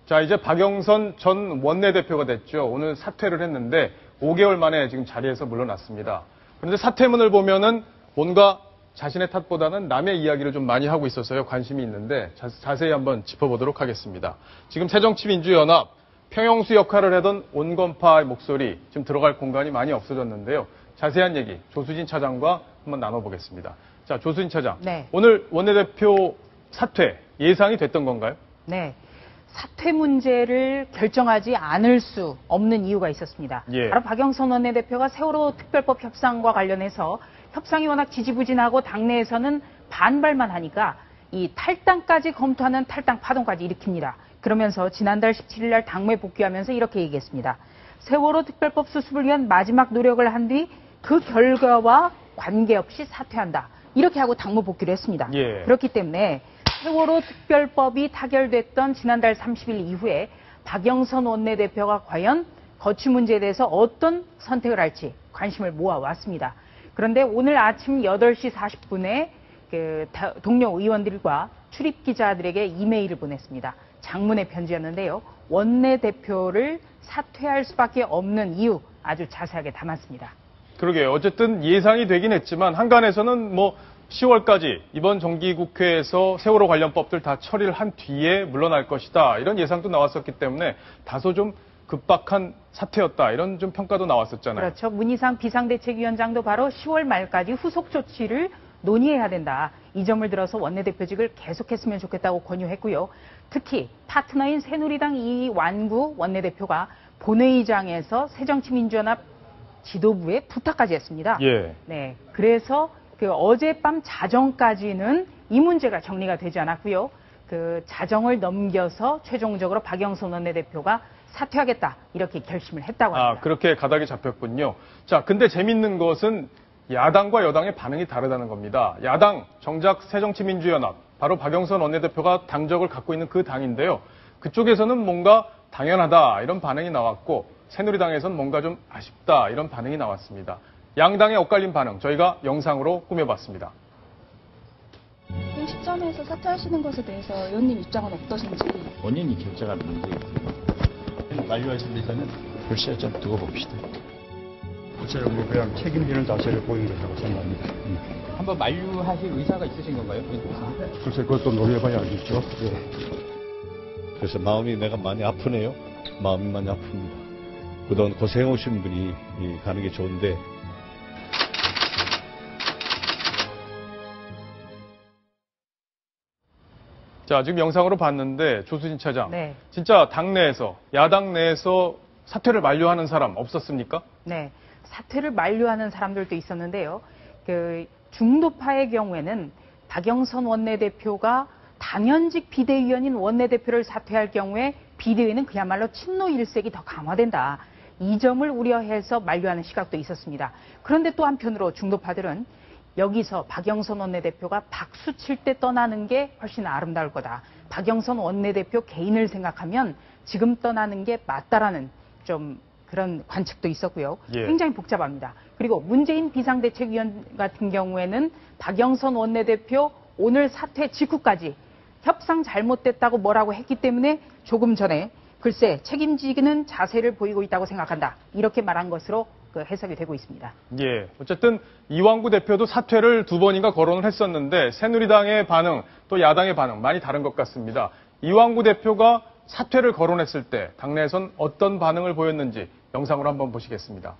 자, 이제 박영선 전 원내대표가 됐죠. 오늘 사퇴를 했는데 5개월 만에 지금 자리에서 물러났습니다. 그런데 사퇴문을 보면은 뭔가 자신의 탓보다는 남의 이야기를 좀 많이 하고 있어서요. 관심이 있는데 자세히 한번 짚어보도록 하겠습니다. 지금 새정치민주연합 평형수 역할을 하던 온건파의 목소리 지금 들어갈 공간이 많이 없어졌는데요. 자세한 얘기 조수진 차장과 한번 나눠보겠습니다. 자, 조수진 차장. 네. 오늘 원내대표 사퇴 예상이 됐던 건가요? 네. 사퇴 문제를 결정하지 않을 수 없는 이유가 있었습니다. 예. 바로 박영선 원내대표가 세월호 특별법 협상과 관련해서 협상이 워낙 지지부진하고 당내에서는 반발만 하니까 이 탈당까지 검토하는 탈당 파동까지 일으킵니다. 그러면서 지난달 17일 날 당무에 복귀하면서 이렇게 얘기했습니다. 세월호 특별법 수습을 위한 마지막 노력을 한 뒤 그 결과와 관계없이 사퇴한다. 이렇게 하고 당무 복귀를 했습니다. 예. 그렇기 때문에 세월호 특별법이 타결됐던 지난달 30일 이후에 박영선 원내대표가 과연 거취 문제에 대해서 어떤 선택을 할지 관심을 모아왔습니다. 그런데 오늘 아침 8시 40분에 동료 의원들과 출입 기자들에게 이메일을 보냈습니다. 장문의 편지였는데요. 원내대표를 사퇴할 수밖에 없는 이유 아주 자세하게 담았습니다. 그러게요. 어쨌든 예상이 되긴 했지만 한간에서는 뭐 10월까지 이번 정기국회에서 세월호 관련 법들 다 처리를 한 뒤에 물러날 것이다. 이런 예상도 나왔었기 때문에 다소 좀 급박한 사태였다. 이런 좀 평가도 나왔었잖아요. 그렇죠. 문희상 비상대책위원장도 바로 10월 말까지 후속 조치를 논의해야 된다. 이 점을 들어서 원내대표직을 계속했으면 좋겠다고 권유했고요. 특히 파트너인 새누리당 이완구 원내대표가 본회의장에서 새정치민주연합 지도부에 부탁까지 했습니다. 예. 네. 그래서 어젯밤 자정까지는 이 문제가 정리가 되지 않았고요. 자정을 넘겨서 최종적으로 박영선 원내대표가 사퇴하겠다 이렇게 결심을 했다고 합니다. 그렇게 가닥이 잡혔군요. 자, 근데 재밌는 것은 야당과 여당의 반응이 다르다는 겁니다. 야당 정작 새정치민주연합 바로 박영선 원내대표가 당적을 갖고 있는 그 당인데요. 그쪽에서는 뭔가 당연하다 이런 반응이 나왔고 새누리당에서는 뭔가 좀 아쉽다 이런 반응이 나왔습니다. 양당의 엇갈린 반응 저희가 영상으로 꾸며봤습니다. 이 시점에서 사퇴하시는 것에 대해서 의원님 입장은 어떠신지? 본인이 결정할 문제이고요. 만류하신 데서는 글쎄 좀 두고 봅시다. 구체적으로 그냥 책임지는 자세를 보인 것이라고 생각합니다. 한번 만류하실 의사가 있으신 건가요? 글쎄 그것도 논의해봐야 알겠죠. 그래서 마음이 내가 많이 아프네요. 마음이 많이 아픕니다. 그동안 고생해오신 분이 가는 게 좋은데 자, 지금 영상으로 봤는데 조수진 차장. 네. 진짜 당내에서 야당 내에서 사퇴를 만류하는 사람 없었습니까? 네. 사퇴를 만류하는 사람들도 있었는데요. 중도파의 경우에는 박영선 원내대표가 당연직 비대위원인 원내대표를 사퇴할 경우에 비대위는 그야말로 친노 일색이 더 강화된다. 이 점을 우려해서 만류하는 시각도 있었습니다. 그런데 또 한편으로 중도파들은 여기서 박영선 원내대표가 박수 칠 때 떠나는 게 훨씬 아름다울 거다. 박영선 원내대표 개인을 생각하면 지금 떠나는 게 맞다라는 좀 그런 관측도 있었고요. 예. 굉장히 복잡합니다. 그리고 문재인 비상대책위원 같은 경우에는 박영선 원내대표 오늘 사퇴 직후까지 협상 잘못됐다고 뭐라고 했기 때문에 조금 전에 글쎄 책임지기는 자세를 보이고 있다고 생각한다. 이렇게 말한 것으로 해석이 되고 있습니다. 예. 어쨌든 이완구 대표도 사퇴를 2번인가 거론을 했었는데 새누리당의 반응 또 야당의 반응 많이 다른 것 같습니다. 이완구 대표가 사퇴를 거론했을 때 당내에선 어떤 반응을 보였는지 영상으로 한번 보시겠습니다.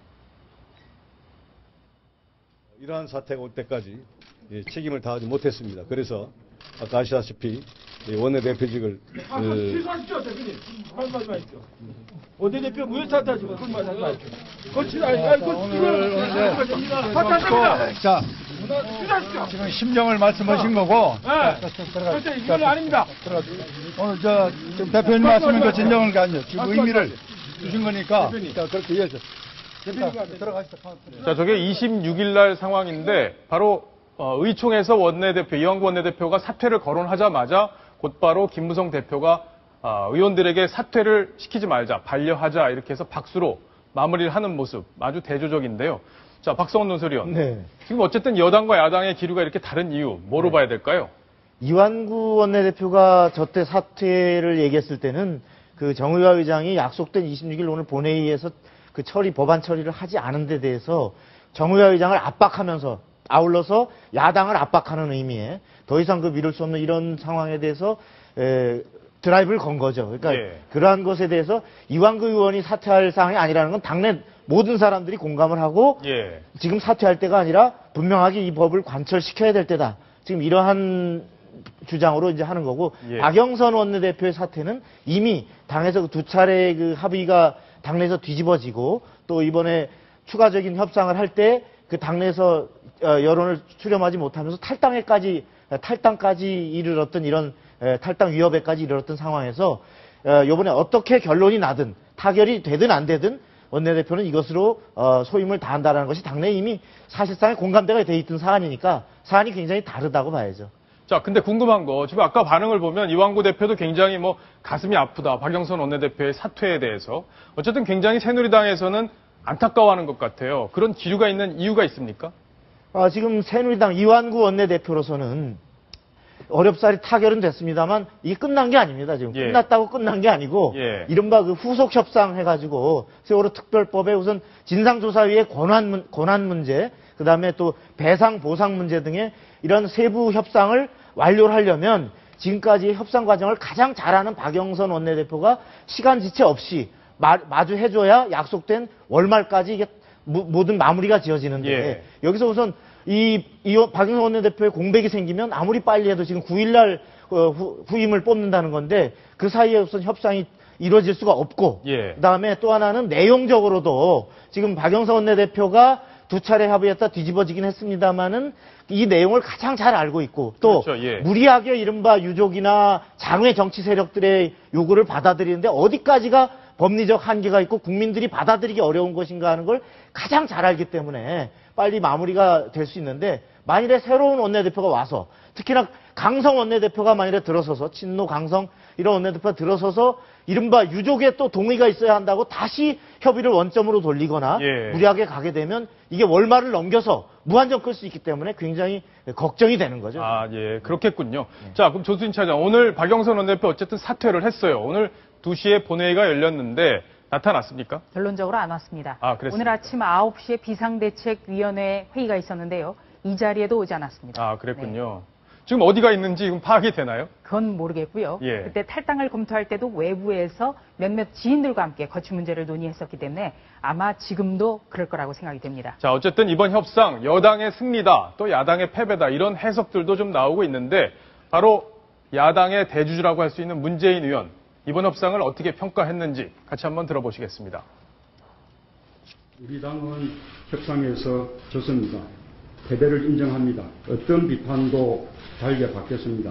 이러한 사태가 올 때까지 책임을 다하지 못했습니다. 그래서 아까 아시다시피 원내대표직을 취소하십시오, 대표님. 말씀하십시오. 원내대표 무효 사퇴하시고 그런 말 하지 마십시오. 사퇴합니다. 자, 취소하십시오. 지금 심정을 말씀하신 거고. 그렇죠, 이건 아닙니다. 오늘 지금 대표님 말씀인 거 진정한 게 아니에요. 지금 의미를 주신 거니까. 자, 그렇게 이해하세요. 들어가시죠. 자, 저게 26일 날 상황인데 바로 의총에서 이완구 원내대표가 사퇴를 거론하자마자 곧바로 김무성 대표가 의원들에게 사퇴를 시키지 말자, 반려하자 이렇게 해서 박수로 마무리를 하는 모습 아주 대조적인데요. 자, 박성원 논설위원. 네. 지금 어쨌든 여당과 야당의 기류가 이렇게 다른 이유 뭐로 봐야 될까요? 이완구 원내대표가 저때 사퇴를 얘기했을 때는 그 정의화 의장이 약속된 26일 오늘 본회의에서 그 법안 처리를 하지 않은 데 대해서 정의화 의장을 압박하면서 아울러서 야당을 압박하는 의미에 더 이상 그 미룰 수 없는 이런 상황에 대해서 드라이브를 건 거죠. 그러니까 예. 그러한 것에 대해서 이완구 의원이 사퇴할 사항이 아니라는 건 당내 모든 사람들이 공감을 하고 예. 지금 사퇴할 때가 아니라 분명하게 이 법을 관철시켜야 될 때다. 지금 이러한 주장으로 이제 하는 거고 예. 박영선 원내대표의 사퇴는 이미 당에서 두 차례 그 합의가 당내에서 뒤집어지고 또 이번에 추가적인 협상을 할 때 그 당내에서 여론을 수렴하지 못하면서 탈당까지 이르렀던 이런 탈당 위협에까지 이르렀던 상황에서 이번에 어떻게 결론이 나든 타결이 되든 안 되든 원내대표는 이것으로 소임을 다한다는 것이 당내에 이미 사실상의 공감대가 돼 있던 사안이니까 사안이 굉장히 다르다고 봐야죠. 자, 근데 궁금한 거, 지금 아까 반응을 보면 이완구 대표도 굉장히 뭐 가슴이 아프다. 박영선 원내대표의 사퇴에 대해서. 어쨌든 굉장히 새누리당에서는 안타까워하는 것 같아요. 그런 기류가 있는 이유가 있습니까? 지금 새누리당 이완구 원내대표로서는 어렵사리 타결은 됐습니다만 이게 끝난 게 아닙니다. 지금 예. 끝났다고 끝난 게 아니고 예. 이른바 그 후속 협상 해가지고 세월호 특별법에 우선 진상조사위의 권한 문제, 그 다음에 또 배상 보상 문제 등의 이런 세부 협상을 완료를 하려면 지금까지 협상 과정을 가장 잘하는 박영선 원내대표가 시간 지체 없이 마주해줘야 약속된 월말까지 이게 모든 마무리가 지어지는데 예. 여기서 우선 이 박영선 원내대표의 공백이 생기면 아무리 빨리 해도 지금 9일날 후임을 뽑는다는 건데 그 사이에 우선 협상이 이루어질 수가 없고 예. 그다음에 또 하나는 내용적으로도 지금 박영선 원내대표가 두 차례 합의했다 뒤집어지긴 했습니다만은 이 내용을 가장 잘 알고 있고 또 그렇죠. 예. 무리하게 이른바 유족이나 장외 정치 세력들의 요구를 받아들이는데 어디까지가 법리적 한계가 있고 국민들이 받아들이기 어려운 것인가 하는 걸 가장 잘 알기 때문에 빨리 마무리가 될 수 있는데 만일에 새로운 원내대표가 와서 특히나 강성 원내대표가 만일에 들어서서 친노 강성 이런 원내대표가 들어서서 이른바 유족의 또 동의가 있어야 한다고 다시 협의를 원점으로 돌리거나 예. 무리하게 가게 되면 이게 월말을 넘겨서 무한정 끌 수 있기 때문에 굉장히 걱정이 되는 거죠. 아, 예. 그렇겠군요. 자, 그럼 조수진 차장, 오늘 박영선 원내대표 어쨌든 사퇴를 했어요. 오늘 2시에 본회의가 열렸는데 나타났습니까? 결론적으로 안 왔습니다. 아, 그랬습니까? 오늘 아침 9시에 비상대책위원회 회의가 있었는데요. 이 자리에도 오지 않았습니다. 아, 그랬군요. 지금 어디가 있는지 지금 파악이 되나요? 그건 모르겠고요. 예. 그때 탈당을 검토할 때도 외부에서 몇몇 지인들과 함께 거취 문제를 논의했었기 때문에 아마 지금도 그럴 거라고 생각이 됩니다. 자, 어쨌든 이번 협상 여당의 승리다, 또 야당의 패배다 이런 해석들도 좀 나오고 있는데 바로 야당의 대주주라고 할 수 있는 문재인 의원 이번 협상을 어떻게 평가했는지 같이 한번 들어보시겠습니다. 우리 당은 협상에서 졌습니다. 패배를 인정합니다. 어떤 비판도 달게 받겠습니다.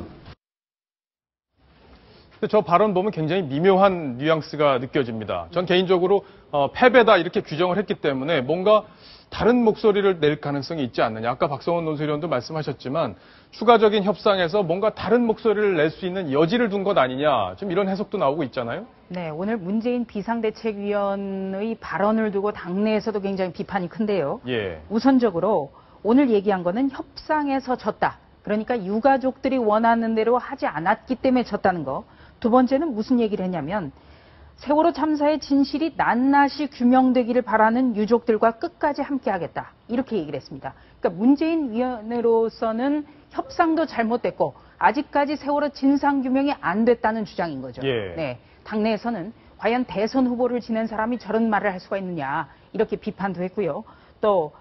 근데 저 발언 보면 굉장히 미묘한 뉘앙스가 느껴집니다. 전 개인적으로 패배다 이렇게 규정을 했기 때문에 뭔가 다른 목소리를 낼 가능성이 있지 않느냐. 아까 박성원 논술위원도 말씀하셨지만 추가적인 협상에서 뭔가 다른 목소리를 낼 수 있는 여지를 둔 것 아니냐. 좀 이런 해석도 나오고 있잖아요. 네, 오늘 문재인 비상대책위원의 발언을 두고 당내에서도 굉장히 비판이 큰데요. 예. 우선적으로 오늘 얘기한 거는 협상에서 졌다. 그러니까 유가족들이 원하는 대로 하지 않았기 때문에 졌다는 거. 두 번째는 무슨 얘기를 했냐면 세월호 참사의 진실이 낱낱이 규명되기를 바라는 유족들과 끝까지 함께하겠다. 이렇게 얘기를 했습니다. 그러니까 문재인 위원회로서는 협상도 잘못됐고 아직까지 세월호 진상규명이 안 됐다는 주장인 거죠. 예. 네, 당내에서는 과연 대선 후보를 지낸 사람이 저런 말을 할 수가 있느냐 이렇게 비판도 했고요. 또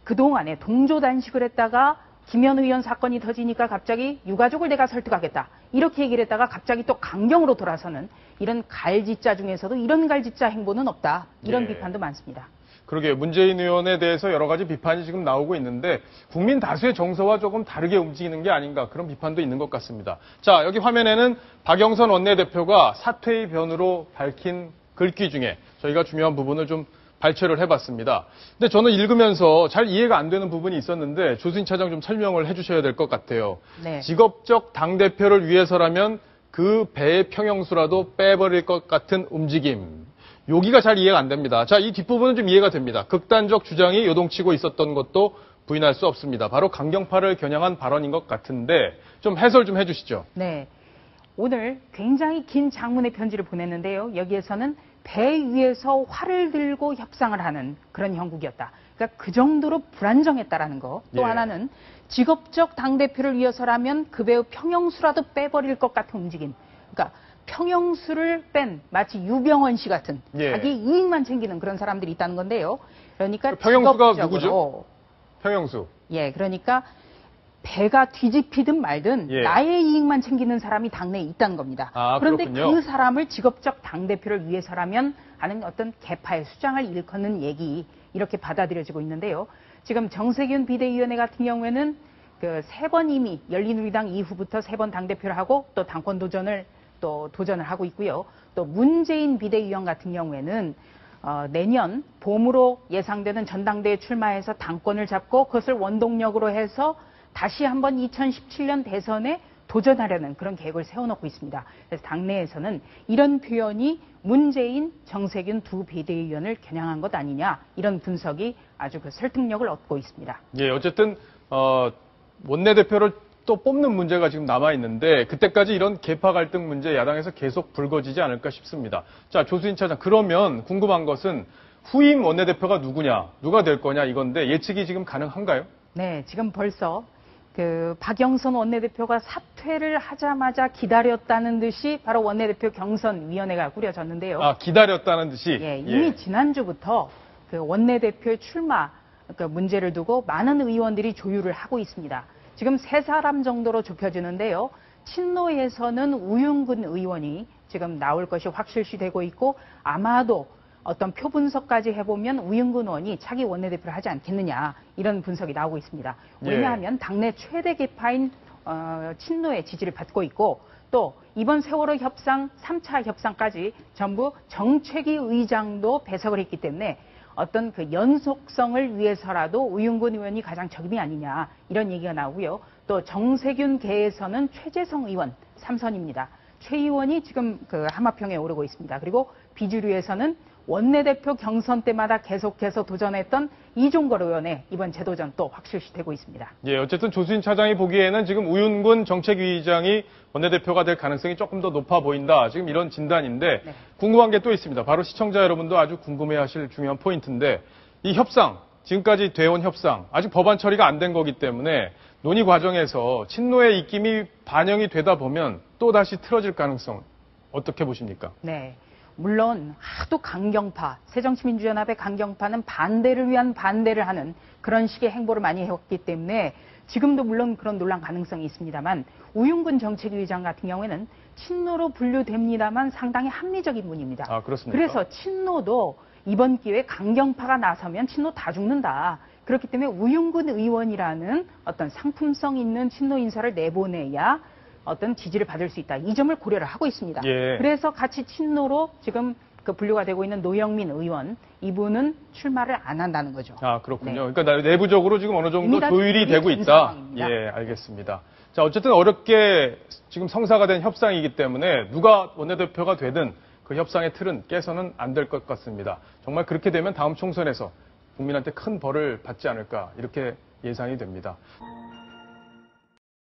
그동안에 동조단식을 했다가 김현 의원 사건이 터지니까 갑자기 유가족을 내가 설득하겠다. 이렇게 얘기를 했다가 갑자기 또 강경으로 돌아서는 이런 갈짓자 중에서도 이런 갈짓자 행보는 없다. 이런 예. 비판도 많습니다. 그러게요. 문재인 의원에 대해서 여러 가지 비판이 지금 나오고 있는데 국민 다수의 정서와 조금 다르게 움직이는 게 아닌가 그런 비판도 있는 것 같습니다. 자, 여기 화면에는 박영선 원내대표가 사퇴의 변으로 밝힌 글귀 중에 저희가 중요한 부분을 좀 발췌를 해봤습니다. 근데 저는 읽으면서 잘 이해가 안 되는 부분이 있었는데 조수진 차장 좀 설명을 해주셔야 될 것 같아요. 네. 직업적 당대표를 위해서라면 그 배의 평형수라도 빼버릴 것 같은 움직임. 여기가 잘 이해가 안 됩니다. 자, 이 뒷부분은 좀 이해가 됩니다. 극단적 주장이 요동치고 있었던 것도 부인할 수 없습니다. 바로 강경파를 겨냥한 발언인 것 같은데 좀 해설 좀 해주시죠. 네. 오늘 굉장히 긴 장문의 편지를 보냈는데요. 여기에서는 배 위에서 활을 들고 협상을 하는 그런 형국이었다. 그러니까 그 정도로 불안정했다라는 거. 또 예. 하나는 직업적 당대표를 위해서라면 그 배우 평영수라도 빼버릴 것 같은 움직임. 그러니까 평영수를 뺀 마치 유병원 씨 같은 예. 자기 이익만 챙기는 그런 사람들이 있다는 건데요. 그러니까 평영수가 직업적으로, 누구죠? 평영수. 예, 그러니까 배가 뒤집히든 말든 예. 나의 이익만 챙기는 사람이 당내에 있다는 겁니다. 아, 그런데 그렇군요. 그 사람을 직업적 당대표를 위해서라면 하는 어떤 개파의 수장을 일컫는 얘기 이렇게 받아들여지고 있는데요. 지금 정세균 비대위원회 같은 경우에는 그 3번 이미 열린우리당 이후부터 3번 당대표를 하고 또 당권 도전을 하고 있고요. 또 문재인 비대위원 같은 경우에는 내년 봄으로 예상되는 전당대회 출마해서 당권을 잡고 그것을 원동력으로 해서 다시 한번 2017년 대선에 도전하려는 그런 계획을 세워놓고 있습니다. 그래서 당내에서는 이런 표현이 문재인, 정세균 두 비대위원을 겨냥한 것 아니냐 이런 분석이 아주 그 설득력을 얻고 있습니다. 예, 어쨌든 원내대표를 또 뽑는 문제가 지금 남아 있는데 그때까지 이런 계파 갈등 문제 야당에서 계속 불거지지 않을까 싶습니다. 자, 조수진 차장, 그러면 궁금한 것은 후임 원내대표가 누구냐, 누가 될 거냐 이건데 예측이 지금 가능한가요? 네, 지금 벌써 그 박영선 원내대표가 사퇴를 하자마자 기다렸다는 듯이 바로 원내대표 경선위원회가 꾸려졌는데요. 아, 기다렸다는 듯이. 예, 이미 지난주부터 그 원내대표의 출마 그 문제를 두고 많은 의원들이 조율을 하고 있습니다. 지금 3사람 정도로 좁혀지는데요. 친노에서는 우윤근 의원이 지금 나올 것이 확실시되고 있고 아마도 어떤 표 분석까지 해보면 우윤근 의원이 차기 원내대표를 하지 않겠느냐 이런 분석이 나오고 있습니다. 왜냐하면 당내 최대 계파인 친노의 지지를 받고 있고 또 이번 세월호 협상 3차 협상까지 전부 정책위 의장도 배석을 했기 때문에 어떤 그 연속성을 위해서라도 우윤근 의원이 가장 적임이 아니냐 이런 얘기가 나오고요. 또 정세균계에서는 최재성 의원 3선입니다. 최 의원이 지금 그 하마평에 오르고 있습니다. 그리고 비주류에서는 원내대표 경선 때마다 계속해서 도전했던 이종걸 의원의 이번 재도전 또 확실시되고 있습니다. 예, 어쨌든 조수진 차장이 보기에는 지금 우윤근 정책위의장이 원내대표가 될 가능성이 조금 더 높아 보인다. 지금 이런 진단인데 네. 궁금한 게 또 있습니다. 바로 시청자 여러분도 아주 궁금해하실 중요한 포인트인데 이 협상, 지금까지 돼온 협상, 아직 법안 처리가 안 된 거기 때문에 논의 과정에서 친노의 입김이 반영이 되다 보면 또 다시 틀어질 가능성 어떻게 보십니까? 네. 물론 하도 강경파, 새정치민주연합의 강경파는 반대를 위한 반대를 하는 그런 식의 행보를 많이 해왔기 때문에 지금도 물론 그런 논란 가능성이 있습니다만 우윤근 정책위의장 같은 경우에는 친노로 분류됩니다만 상당히 합리적인 분입니다. 아, 그렇습니까? 그래서 친노도 이번 기회에 강경파가 나서면 친노 다 죽는다. 그렇기 때문에 우윤근 의원이라는 어떤 상품성 있는 친노 인사를 내보내야 어떤 지지를 받을 수 있다. 이 점을 고려를 하고 있습니다. 예. 그래서 같이 친노로 지금 그 분류가 되고 있는 노영민 의원, 이분은 출마를 안 한다는 거죠. 아, 그렇군요. 네. 그러니까 내부적으로 지금 어느 정도 이미 다 조율이 되고 된 있다. 상황입니다. 예, 알겠습니다. 자, 어쨌든 어렵게 지금 성사가 된 협상이기 때문에 누가 원내대표가 되든 그 협상의 틀은 깨서는 안 될 것 같습니다. 정말 그렇게 되면 다음 총선에서 국민한테 큰 벌을 받지 않을까 이렇게 예상이 됩니다.